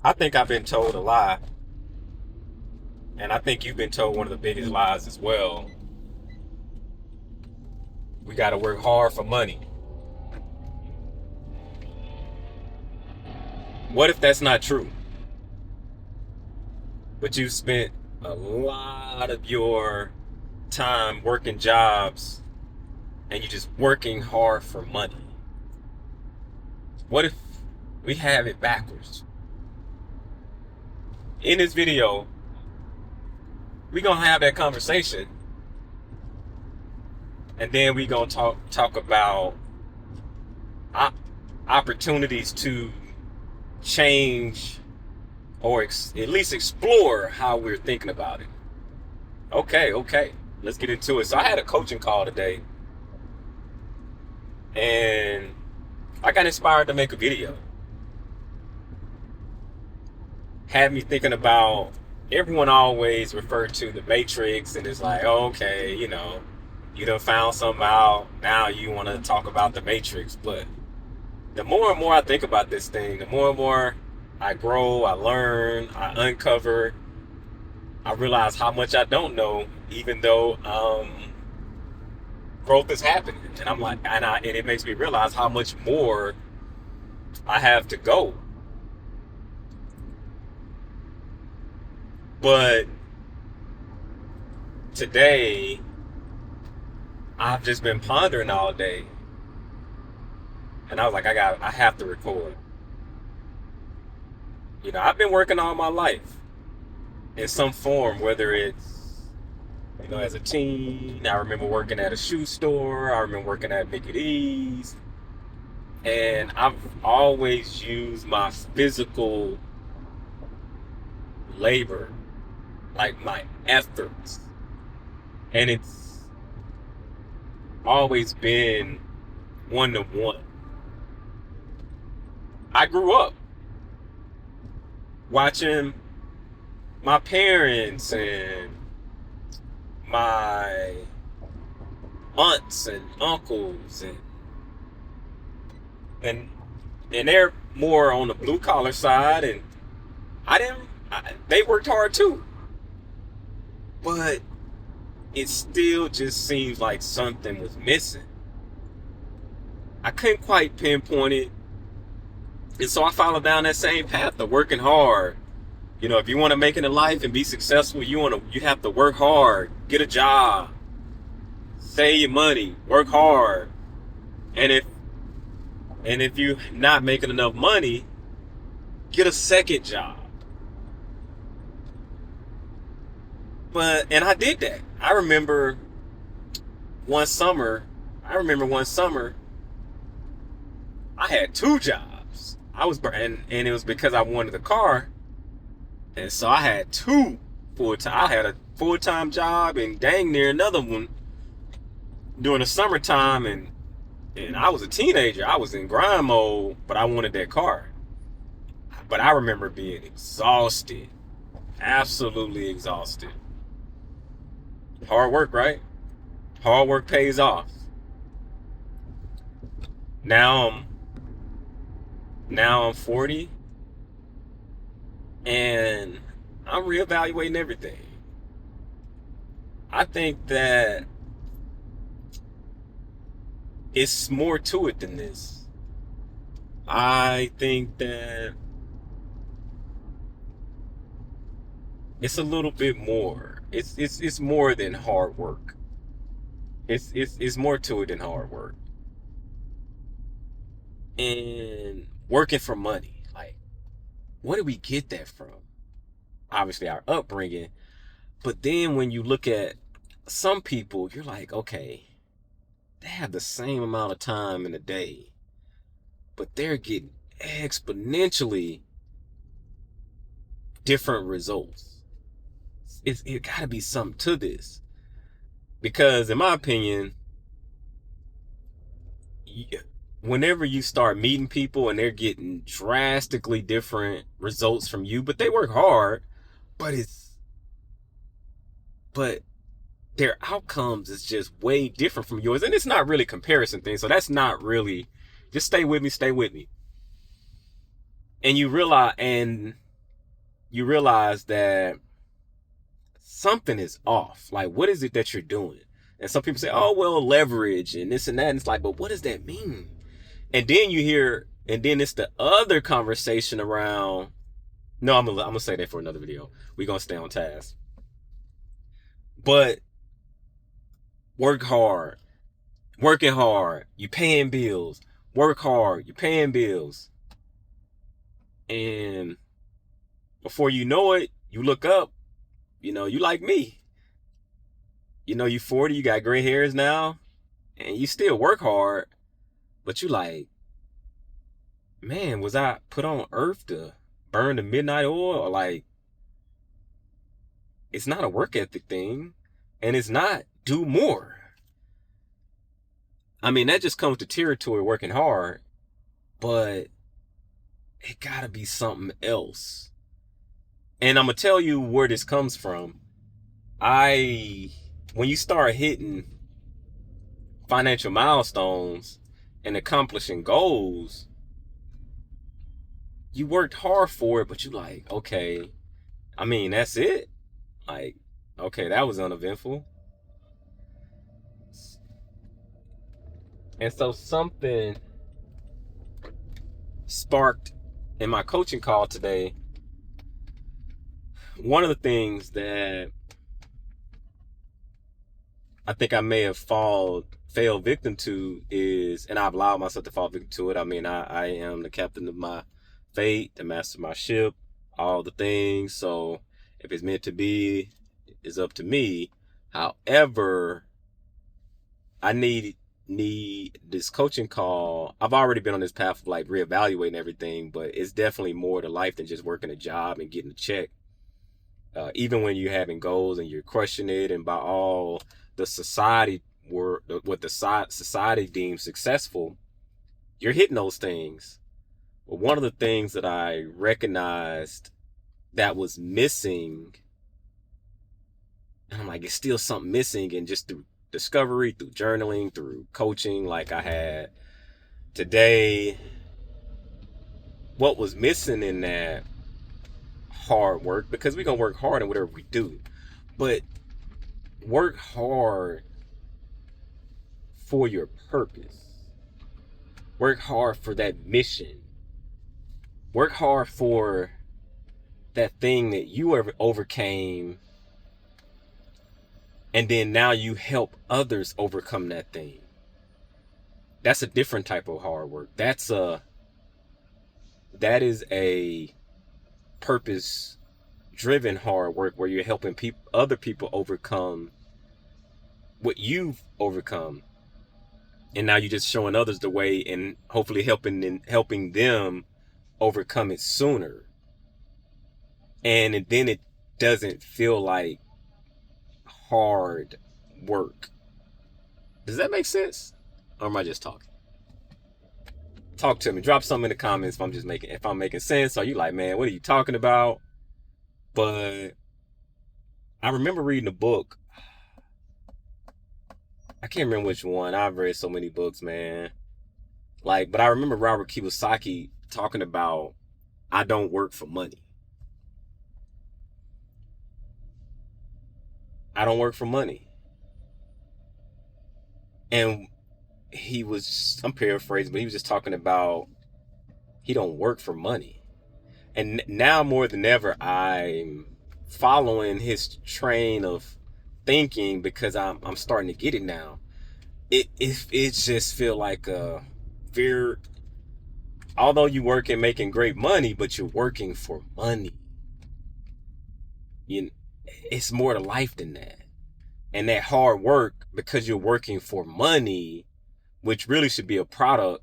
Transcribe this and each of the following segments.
I think I've been told a lie, and I think you've been told one of the biggest lies as well. We got to work hard for money. What if that's not true? But you've spent a lot of your time working jobs and you're just working hard for money. What if we have it backwards? In this video, we're going to have that conversation, and then we're going to talk about opportunities to change or at least explore how we're thinking about it. Okay, let's get into it. So I had a coaching call today, and I got inspired to make a video. Had me thinking about, everyone always referred to the Matrix, and it's like, oh, okay, you done found something out, now you want to talk about the Matrix. But the more and more I think about this thing, the more and more I grow, I learn, I uncover, I realize how much I don't know, even though growth is happening. And I'm like, and it makes me realize how much more I have to go. But today, I've just been pondering all day, and I was like, I have to record. I've been working all my life in some form, whether it's, as a teen. I remember working at a shoe store. I remember working at Mickey D's. And I've always used my physical labor, like my efforts. And it's always been one to one. I grew up watching my parents and my aunts and uncles and they're more on the blue collar side, and they worked hard too, but it still just seems like something was missing. I couldn't quite pinpoint it, and so I followed down that same path of working hard. If you want to make it in life and be successful, you have to work hard, get a job, save your money, work hard. And if you're not making enough money, get a second job. And I did that. I remember one summer, I had two jobs. And it was because I wanted a car. And so I had two full-time. I had a full-time job and dang near another one during the summertime. And I was a teenager. I was in grind mode, but I wanted that car. But I remember being exhausted. Absolutely exhausted. Hard work, right? Hard work pays off. Now I'm 40. And I'm reevaluating everything. I think that it's more to it than this. I think that it's a little bit more. It's more than hard work. It's more to it than hard work. And working for money. Like, where do we get that from? Obviously our upbringing. But then when you look at some people, you're like, okay, they have the same amount of time in a day, but they're getting exponentially different results. It gotta be something to this. Because in my opinion, whenever you start meeting people and they're getting drastically different results from you, but they work hard, but their outcomes is just way different from yours. And it's not really comparison thing. So that's not really, just stay with me. And you realize, and you realize that something is off. Like, what is it that you're doing? And some people say, oh, well, leverage and this and that. And it's like, but what does that mean? And then you hear, and then it's the other conversation around. No, I'm gonna say that for another video. We're gonna stay on task. But work hard, working hard, you paying bills. Work hard, you paying bills. And before you know it, you look up, you like me. You 40, you got gray hairs now, and you still work hard, but you like, man, was I put on earth to burn the midnight oil? Or like, it's not a work ethic thing, and it's not do more. I mean, that just comes to territory working hard, but it gotta be something else. And I'm gonna tell you where this comes from. When you start hitting financial milestones and accomplishing goals, you worked hard for it, but you like, okay, I mean, that's it. Like, okay, that was uneventful. And so something sparked in my coaching call today. One of the things that I think I may have failed victim to is, and I've allowed myself to fall victim to it. I mean, I am the captain of my fate, the master of my ship, all the things. So if it's meant to be, it's up to me. However, I need this coaching call. I've already been on this path of like reevaluating everything, but it's definitely more to life than just working a job and getting a check. Even when you're having goals and you're crushing it, and by all the society what the society deems successful, you're hitting those things. But one of the things that I recognized that was missing, and I'm like, it's still something missing, and just through discovery, through journaling, through coaching, like I had today, what was missing in that hard work, because we're gonna work hard in whatever we do, but work hard for your purpose. Work hard for that mission. Work hard for that thing that you ever overcame, and then now you help others overcome that thing. That's a different type of hard work. That is a purpose driven hard work where you're helping other people overcome what you've overcome, and now you're just showing others the way and hopefully helping them overcome it sooner. And then it doesn't feel like hard work. Does that make sense? Or am I just talking? Talk to me. Drop something in the comments if I'm making sense. Are you like, man, what are you talking about? But I remember reading a book. I can't remember which one. I've read so many books, man. But I remember Robert Kiyosaki talking about, I don't work for money. I don't work for money. And I'm paraphrasing, but he was just talking about he don't work for money. And now more than ever, I'm following his train of thinking, because I'm starting to get it now. It just feel like although you work and making great money, but you're working for money. It's more to life than that. And that hard work, because you're working for money, which really should be a byproduct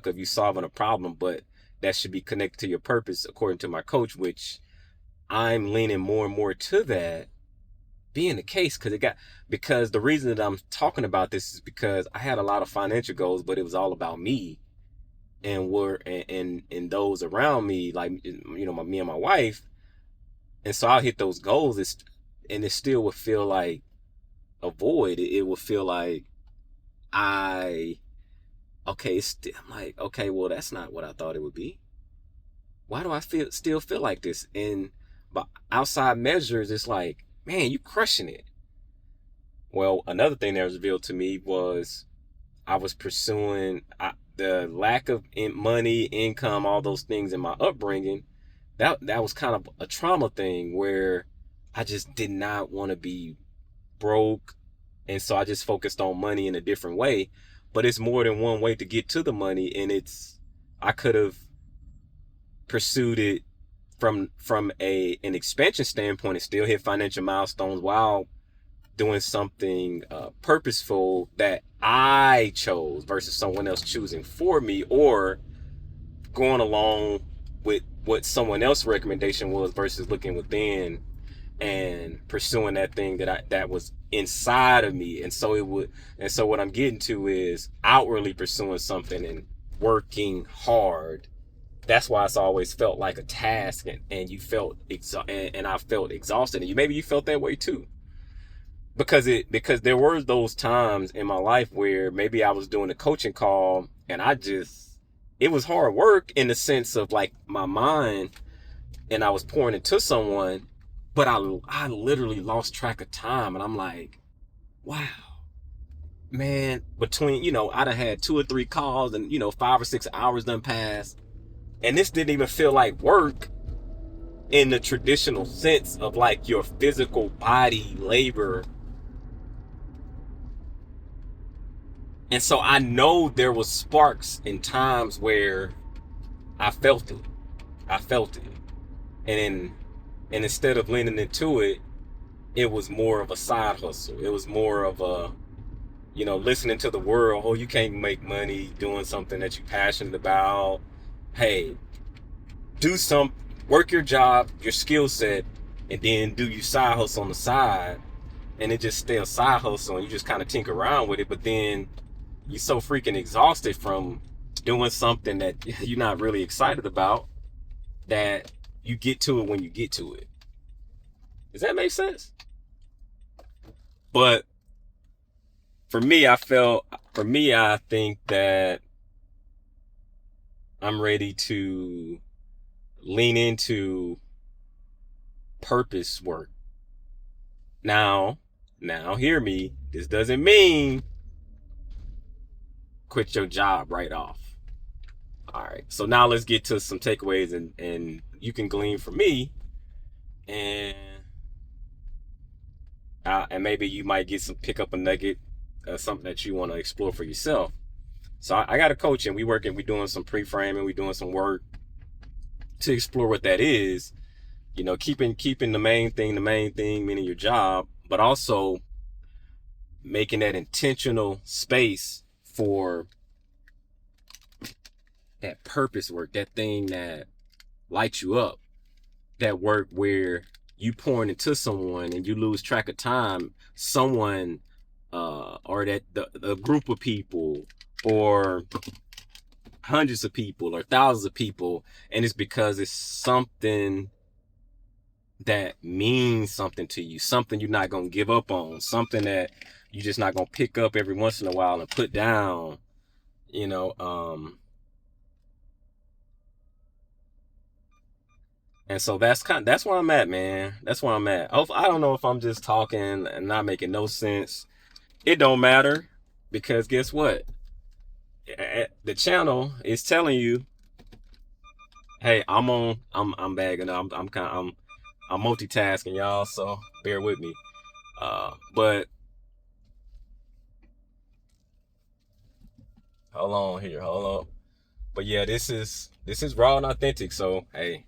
of you solving a problem, but that should be connected to your purpose, according to my coach, which I'm leaning more and more to that being the case. Because the reason that I'm talking about this is because I had a lot of financial goals, but it was all about me and those around me, like, me and my wife. And so I'll hit those goals, and it still would feel like a void. It would feel like I'm like, okay, well, that's not what I thought it would be. why do I still feel like this? And by outside measures, it's like, man, you crushing it. Well, another thing that was revealed to me was I was pursuing the lack of money, income, all those things in my upbringing. That was kind of a trauma thing where I just did not want to be broke, and so I just focused on money in a different way. But it's more than one way to get to the money, and I could have pursued it from an expansion standpoint and still hit financial milestones while doing something purposeful that I chose versus someone else choosing for me, or going along with what someone else's recommendation was versus looking within and pursuing that thing that was inside of me. And so what I'm getting to is outwardly pursuing something and working hard. That's why it's always felt like a task, and you felt and I felt exhausted, and maybe you felt that way too. Because there were those times in my life where maybe I was doing a coaching call and it was hard work in the sense of like my mind, and I was pouring into someone, but I literally lost track of time, and I'm like, wow, man, between, I done had 2 or 3 calls, and 5 or 6 hours done passed, and this didn't even feel like work in the traditional sense of like your physical body labor. And so I know there was sparks in times where I felt it. And instead of leaning into it, it was more of a side hustle. It was more of a, listening to the world. Oh, you can't make money doing something that you're passionate about. Hey, work your job, your skill set, and then do your side hustle on the side. And it just stay a side hustle, and you just kind of tinker around with it. But then you're so freaking exhausted from doing something that you're not really excited about that you get to it when you get to it. Does that make sense? But for me, I think that I'm ready to lean into purpose work. Now hear me. This doesn't mean quit your job right off. All right. So now let's get to some takeaways, and you can glean from me, and maybe you might pick up a nugget, something that you want to explore for yourself. So I got a coach, and we're doing some pre-framing, we're doing some work to explore what that is. Keeping the main thing, meaning your job, but also making that intentional space for that purpose work, that thing that lights you up, that work where you pouring into someone and you lose track of time, someone or that the group of people, or hundreds of people or thousands of people, and it's because it's something that means something to you, something you're not going to give up on, something that you're just not going to pick up every once in a while and put down, and so that's where I'm at, man. That's where I'm at. I don't know if I'm just talking and not making no sense. It don't matter, because guess what? The channel is telling you, hey, I'm bagging. I'm multitasking, y'all, so bear with me. But hold on. But yeah, this is raw and authentic. So hey,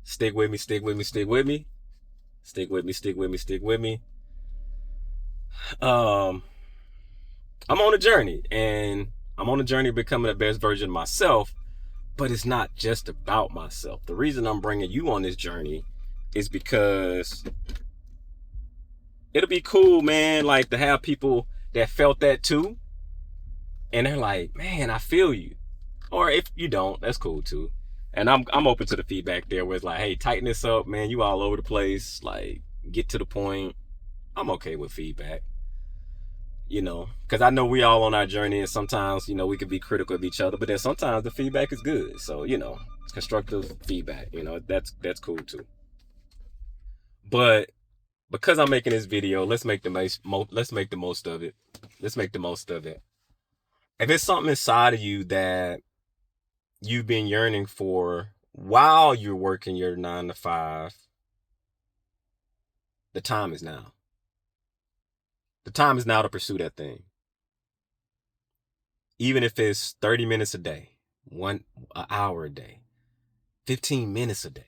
stick with me. I'm on a journey, and I'm on a journey of becoming the best version of myself. But it's not just about myself. The reason I'm bringing you on this journey is because it'll be cool, man, like to have people that felt that too, and they're like, man, I feel you. Or if you don't, that's cool too. And I'm open to the feedback there, where it's like, hey, tighten this up, man, you all over the place, like get to the point. I'm okay with feedback. You know, because I know we all on our journey, and sometimes, you know, we could be critical of each other, but then sometimes the feedback is good. So, you know, it's constructive feedback, you know, that's cool too. But because I'm making this video, let's make the most of it. Let's make the most of it. If it's something inside of you that you've been yearning for while you're working your 9 to 5, the time is now. The time is now to pursue that thing. Even if it's 30 minutes a day, an hour a day, 15 minutes a day.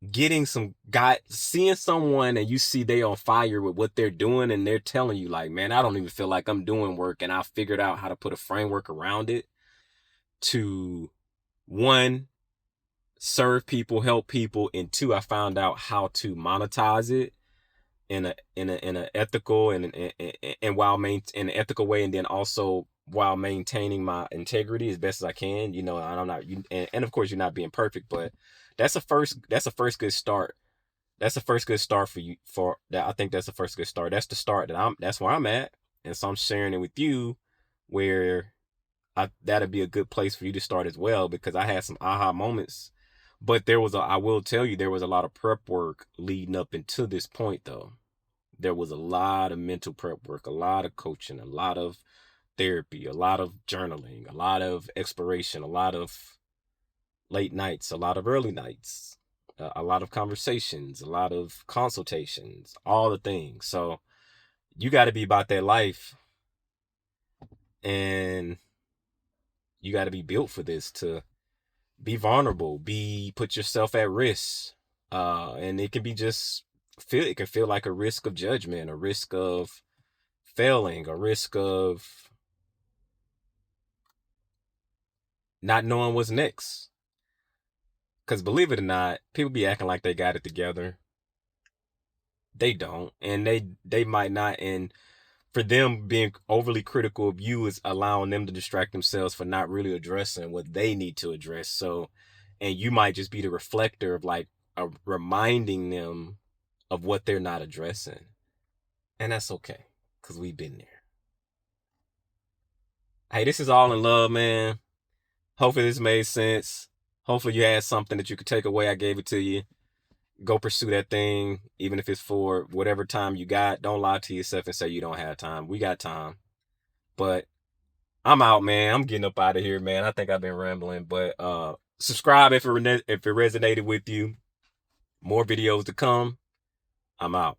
Getting some guy, seeing someone and you see they on fire with what they're doing, and they're telling you like, man, I don't even feel like I'm doing work, and I figured out how to put a framework around it to, one, serve people, help people, and two, I found out how to monetize it in a ethical and while in an ethical way, and then also while maintaining my integrity as best as I can. You know, I'm not and of course you're not being perfect, but that's a first good start. That's the first good start for you. For that, I think that's the first good start. That's the start that's where I'm at, and so I'm sharing it with you, where that'd be a good place for you to start as well, because I had some aha moments. But I will tell you, there was a lot of prep work leading up into this point though. There was a lot of mental prep work, a lot of coaching, a lot of therapy, a lot of journaling, a lot of exploration, a lot of late nights, a lot of early nights, a lot of conversations, a lot of consultations, all the things. So you got to be about that life, and you got to be built for this, to be vulnerable, put yourself at risk. And it can be it can feel like a risk of judgment, a risk of failing, a risk of not knowing what's next. Because believe it or not, people be acting like they got it together. They don't, and they might not. And for them, being overly critical of you is allowing them to distract themselves for not really addressing what they need to address. So, and you might just be the reflector of like reminding them of what they're not addressing, and that's okay, because we've been there. Hey, this is all in love, man. Hopefully this made sense. Hopefully you had something that you could take away. I gave it to you. Go pursue that thing, even if it's for whatever time you got. Don't lie to yourself and say you don't have time. We got time. But I'm out, man. I'm getting up out of here, man. I think I've been rambling, but subscribe if it resonated with you. More videos to come. I'm out.